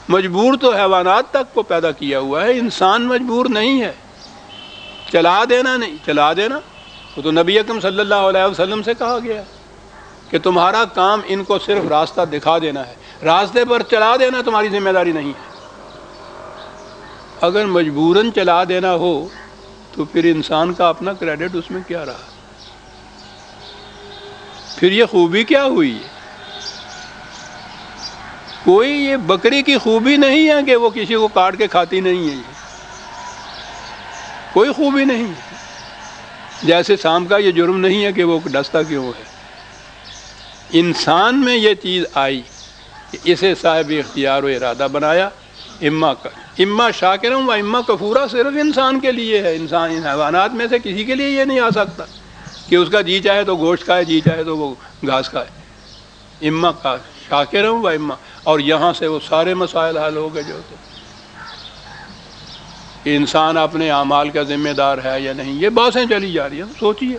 مجبور تو حیوانات تک کو پیدا کیا ہوا ہے، انسان مجبور نہیں ہے۔ چلا دینا نہیں، چلا دینا وہ تو نبی اکرم صلی اللہ علیہ وسلم سے کہا گیا کہ تمہارا کام ان کو صرف راستہ دکھا دینا ہے، راستے پر چلا دینا تمہاری ذمہ داری نہیں ہے۔ اگر مجبوراً چلا دینا ہو تو پھر انسان کا اپنا کریڈٹ اس میں کیا رہا؟ پھر یہ خوبی کیا ہوئی ہے؟ کوئی یہ بکری کی خوبی نہیں ہے کہ وہ کسی کو کاٹ کے کھاتی نہیں ہے، یہ کوئی خوبی نہیں ہے۔ جیسے سانپ کا یہ جرم نہیں ہے کہ وہ ڈستا کیوں ہے۔ انسان میں یہ چیز آئی کہ اسے صاحب اختیار و ارادہ بنایا، اما شاکرا و اما کفورا، صرف انسان کے لیے ہے۔ انسان ان حیوانات میں سے کسی کے لیے یہ نہیں آ سکتا کہ اس کا جی چاہے تو گوشت کھائے، جی چاہے تو وہ گھاس کھائے۔ اما کا شاکرا و اما، اور یہاں سے وہ سارے مسائل حل ہو گئے جو ہوتے کہ انسان اپنے اعمال کا ذمہ دار ہے یا نہیں۔ یہ باتیں چلی جا رہی ہیں، سوچئے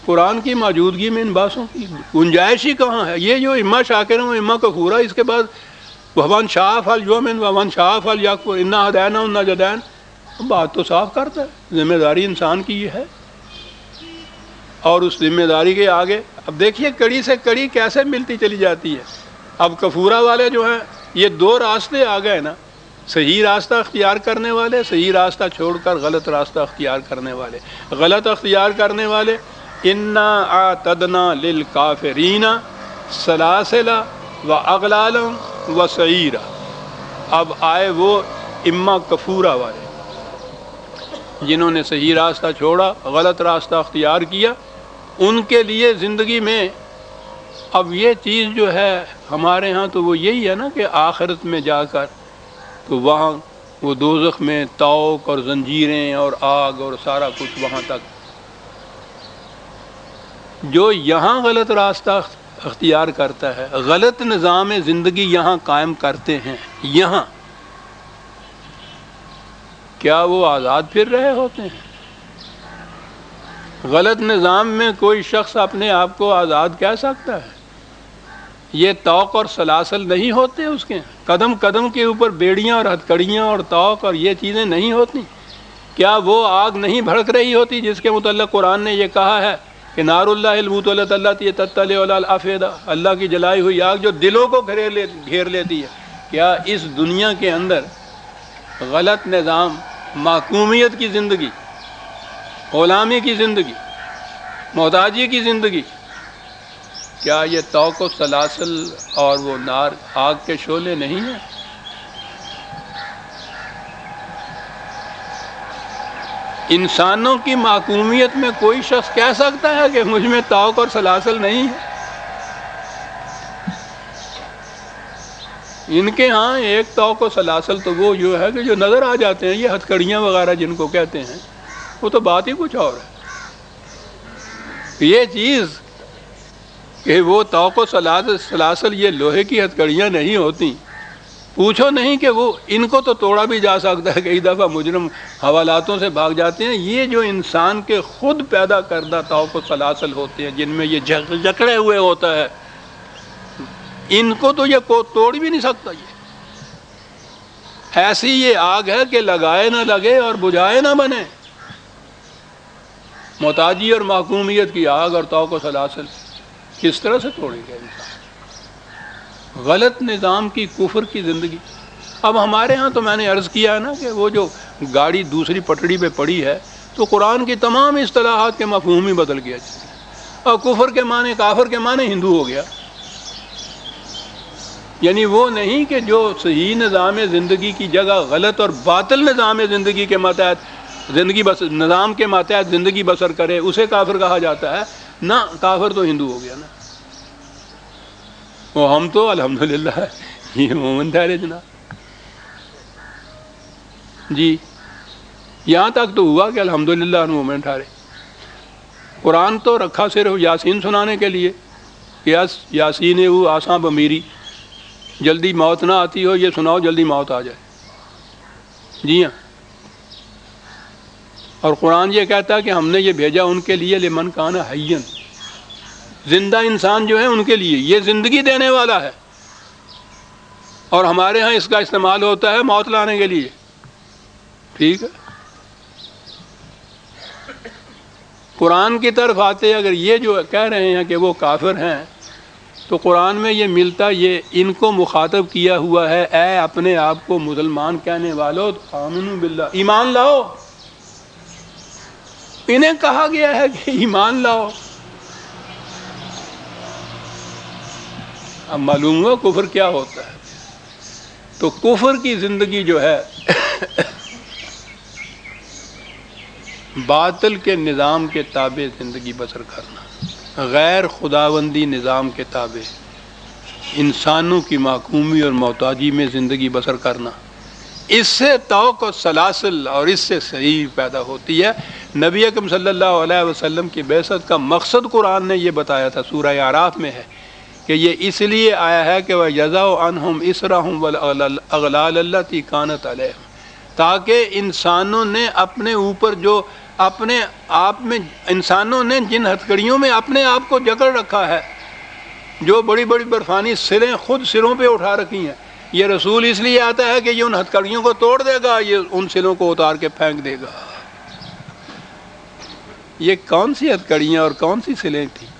قرآن کی موجودگی میں ان باتوں کی گنجائش ہی کہاں ہے؟ یہ جو اما شاکرا و اما کفورا، اس کے بعد وَمَنْ شَاءَ فَلْيُؤْمِنْ وَمَنْ شَاءَ فَلْيَكْفُرْ إِنَّا هَدَيْنَاهُ النَّجْدَيْنِ، بات تو صاف کرتا ہے، ذمہ داری انسان کی یہ ہے۔ اور اس ذمہ داری کے آگے اب دیکھیے کڑی سے کڑی کیسے ملتی چلی جاتی ہے۔ اب کفورا والے جو ہیں یہ دو راستے آ گئے نا، صحیح راستہ اختیار کرنے والے، صحیح راستہ چھوڑ کر غلط راستہ اختیار کرنے والے۔ غلط اختیار کرنے والے اِنَّا أَعْتَدْنَا لِلْكَافِرِينَ سَلَاسِلَ وَأَغْلَالًا وَسَعِيرًا۔ اب آئے وہ اما کفورا والے جنہوں نے صحیح راستہ چھوڑا، غلط راستہ اختیار کیا۔ ان کے لیے زندگی میں اب یہ چیز جو ہے ہمارے ہاں تو وہ یہی ہے نا کہ آخرت میں جا کر تو وہاں وہ دوزخ میں طوق اور زنجیریں اور آگ اور سارا کچھ وہاں تک۔ جو یہاں غلط راستہ اختیار کرتا ہے، غلط نظام زندگی یہاں قائم کرتے ہیں، یہاں کیا وہ آزاد پھر رہے ہوتے ہیں؟ غلط نظام میں کوئی شخص اپنے آپ کو آزاد کہہ سکتا ہے؟ یہ طوق اور سلاسل نہیں ہوتے اس کے، قدم قدم کے اوپر بیڑیاں اور ہتھکڑیاں اور طوق اور یہ چیزیں نہیں ہوتی؟ کیا وہ آگ نہیں بھڑک رہی ہوتی جس کے متعلق قرآن نے یہ کہا ہے کہ نار اللہ الموطلۃ التی تطلع علی الافئدہ، اللہ کی جلائی ہوئی آگ جو دلوں کو گھیر لیتی ہے؟ کیا اس دنیا کے اندر غلط نظام، محکومیت کی زندگی، غلامی کی زندگی، محتاجی کی زندگی، کیا یہ طوق و سلاسل اور وہ نار آگ کے شعلے نہیں ہیں؟ انسانوں کی محکومیت میں کوئی شخص کہہ سکتا ہے کہ مجھ میں طوق اور سلاسل نہیں ہے؟ ان کے ہاں ایک طوق و سلاسل تو وہ جو ہے کہ جو نظر آ جاتے ہیں، یہ ہتھکڑیاں وغیرہ جن کو کہتے ہیں، وہ تو بات ہی کچھ اور ہے۔ یہ چیز کہ وہ طوق و سلاسل یہ لوہے کی ہتھکڑیاں نہیں ہوتی، پوچھو نہیں کہ وہ ان کو تو توڑا بھی جا سکتا ہے، کئی دفعہ مجرم حوالاتوں سے بھاگ جاتے ہیں۔ یہ جو انسان کے خود پیدا کردہ طوق و سلاسل ہوتے ہیں جن میں یہ جکڑے ہوئے ہوتا ہے، ان کو تو یہ توڑ بھی نہیں سکتا۔ یہ ایسی یہ آگ ہے کہ لگائے نہ لگے اور بجھائے نہ بنے۔ محتاجی اور محکومیت کی آگ اور طوق و سلاسل کس طرح سے توڑے گا انسان؟ غلط نظام کی، کفر کی زندگی۔ اب ہمارے ہاں تو میں نے عرض کیا ہے نا کہ وہ جو گاڑی دوسری پٹڑی پہ پڑی ہے تو قرآن کی تمام اصطلاحات کے مفہوم ہی بدل گیا، اور کفر کے معنی، کافر کے معنی ہندو ہو گیا۔ یعنی وہ نہیں کہ جو صحیح نظام زندگی کی جگہ غلط اور باطل نظام زندگی کے ماتحت نظام کے ماتحت زندگی بسر کرے اسے کافر کہا جاتا ہے، نہ، کافر تو ہندو ہو گیا نا۔ وہ ہم تو الحمدللہ یہ مومن ٹھہرے جناب جی، یہاں تک تو ہوا کہ الحمدللہ مومن ٹھہرے۔ قرآن تو رکھا صرف یاسین سنانے کے لیے، یاسین وہ آساں بمیری، جلدی موت نہ آتی ہو یہ سناؤ جلدی موت آ جائے۔ جی ہاں، اور قرآن یہ کہتا ہے کہ ہم نے یہ بھیجا ان کے لیے لمن کان حیًّا، زندہ انسان جو ہے ان کے لیے، یہ زندگی دینے والا ہے۔ اور ہمارے ہاں اس کا استعمال ہوتا ہے موت لانے کے لیے. ٹھیک ہے، قرآن کی طرف آتے اگر یہ جو کہہ رہے ہیں کہ وہ کافر ہیں، تو قرآن میں یہ ملتا، یہ ان کو مخاطب کیا ہوا ہے، اے اپنے آپ کو مسلمان کہنے والو آمنو باللہ، ایمان لاؤ. انہیں کہا گیا ہے کہ ایمان لاؤ. اب معلوم ہوا کفر کیا ہوتا ہے. تو کفر کی زندگی جو ہے باطل کے نظام کے تابع زندگی بسر کرنا، غیر خداوندی نظام کے تابع انسانوں کی محکومی اور محتاجی میں زندگی بسر کرنا، اس سے توق و سلاسل اور اس سے صحیح پیدا ہوتی ہے. نبی اکرم صلی اللہ علیہ وسلم کی بعثت کا مقصد قرآن نے یہ بتایا تھا، سورہ اعراف میں ہے کہ یہ اس لیے آیا ہے کہ وَيَضَعُ عَنْهُمْ إِصْرَهُمْ وَالْأَغْلَالَ الَّتِي كَانَتْ عَلَيْهِمْ، تاکہ انسانوں نے اپنے اوپر جو اپنے آپ میں انسانوں نے جن ہتھکڑیوں میں اپنے آپ کو جکڑ رکھا ہے، جو بڑی بڑی برفانی سریں خود سروں پہ اٹھا رکھی ہیں، یہ رسول اس لیے آتا ہے کہ یہ ان ہتھکڑیوں کو توڑ دے گا، یہ ان سروں کو اتار کے پھینک دے گا. یہ کون سی ہتھکڑیاں اور کون سی سلیں تھیں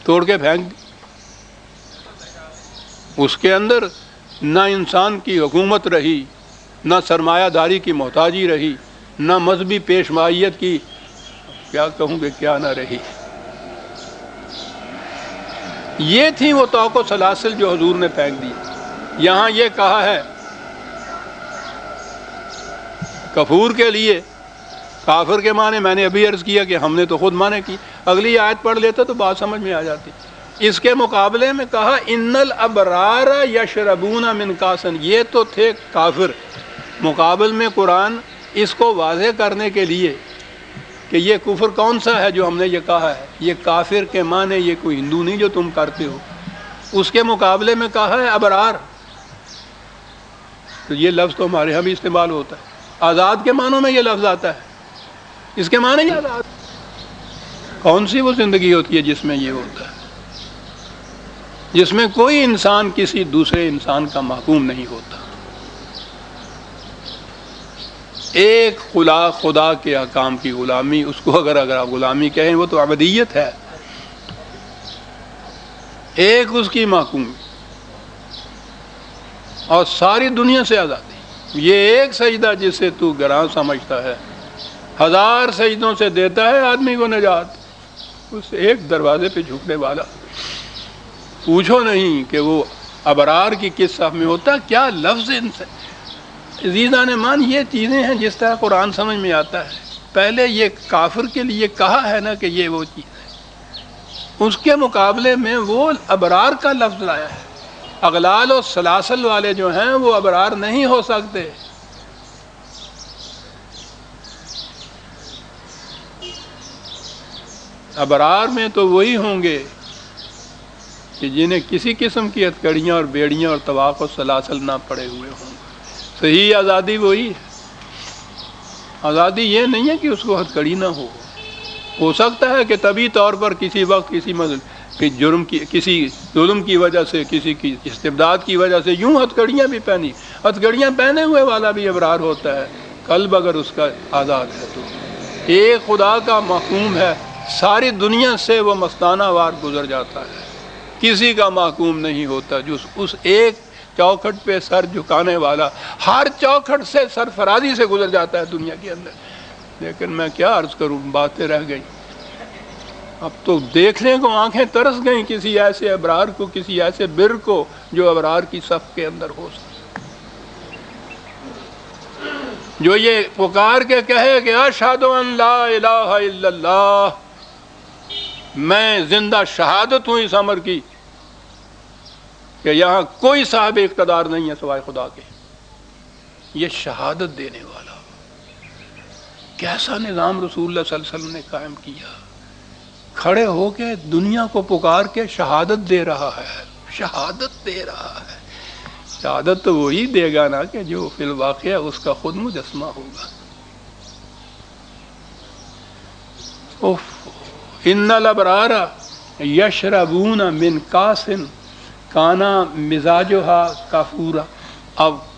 توڑ کے پھینک دی؟ اس کے اندر نہ انسان کی حکومت رہی، نہ سرمایہ داری کی محتاجی رہی، نہ مذہبی پیشمائیت کی کیا کہوں گے کیا نہ رہی. یہ تھی وہ توق و سلاسل جو حضور نے پھینک دی. یہاں یہ کہا ہے کفور کے لیے، کافر کے معنی میں نے ابھی عرض کیا کہ ہم نے تو خود معنی کی، اگلی آیت پڑھ لیتا تو بات سمجھ میں آ جاتی. اس کے مقابلے میں کہا ان الابرار یشربون من کاسن، یہ تو تھے کافر. مقابل میں قرآن اس کو واضح کرنے کے لیے کہ یہ کفر کون سا ہے جو ہم نے یہ کہا ہے، یہ کافر کے معنی یہ کوئی ہندو نہیں جو تم کرتے ہو، اس کے مقابلے میں کہا ہے ابرار. تو یہ لفظ تو ہمارے یہاں بھی استعمال ہوتا ہے، آزاد کے معنوں میں یہ لفظ آتا ہے، اس کے معنی یہ آزاد. کون سی وہ زندگی ہوتی ہے جس میں یہ ہوتا ہے، جس میں کوئی انسان کسی دوسرے انسان کا محکوم نہیں ہوتا، ایک خدا کے احکام کی غلامی، اس کو اگر آپ غلامی کہیں وہ تو عبدیت ہے، ایک اس کی محکومی اور ساری دنیا سے آزادی. یہ ایک سجدہ جسے تو گراں سمجھتا ہے 1000 سجدوں سے دیتا ہے آدمی کو نجات. اس ایک دروازے پہ جھکنے والا، پوچھو نہیں کہ وہ ابرار کی کس صف میں ہوتا. کیا لفظ ان سے عزیزان مان، یہ چیزیں ہیں جس طرح قرآن سمجھ میں آتا ہے. پہلے یہ کافر کے لیے کہا ہے نا کہ یہ وہ چیز ہے، اس کے مقابلے میں وہ ابرار کا لفظ لایا ہے. اغلال و سلاسل والے جو ہیں وہ ابرار نہیں ہو سکتے. ابرار میں تو وہی ہوں گے کہ جنہیں کسی قسم کی ہتھکڑیاں اور بیڑیاں اور طواق و سلاسل نہ پڑے ہوئے ہوں. صحیح آزادی وہی ہے. آزادی یہ نہیں ہے کہ اس کو ہتھکڑی نہ ہو سکتا ہے کہ طبی طور پر کسی وقت کسی جرم کی، کسی ظلم کی وجہ سے، کسی کی استبداد کی وجہ سے یوں ہتھکڑیاں بھی پہنی، ہتھکڑیاں پہنے ہوئے والا بھی ابرار ہوتا ہے. قلب اگر اس کا آزاد ہے تو ایک خدا کا محکوم ہے، ساری دنیا سے وہ مستانہ وار گزر جاتا ہے، کسی کا محکوم نہیں ہوتا. جو اس ایک چوکھٹ پہ سر جھکانے والا ہر چوکھٹ سے سرفرازی سے گزر جاتا ہے دنیا کے اندر. لیکن میں کیا عرض کروں، باتیں رہ گئی. اب تو دیکھنے کو آنکھیں ترس گئیں کسی ایسے ابرار کو، کسی ایسے بر کو جو ابرار کی صف کے اندر ہو سکے، جو یہ پکار کے کہے کہ اشہد ان لا الہ الا اللہ، میں زندہ شہادت ہوں اس امر کی کہ یہاں کوئی صاحب اقتدار نہیں ہے سوائے خدا کے. یہ شہادت دینے والا کیسا نظام رسول اللہ صلی اللہ علیہ وسلم نے قائم کیا. کھڑے ہو کے دنیا کو پکار کے شہادت دے رہا ہے، شہادت دے رہا ہے. شہادت تو وہی دے گا نا کہ جو فی الواقع اس کا خود مجسمہ ہوگا. ان الابرار یشربون من کاس کانا مزاجھا کافورا، اب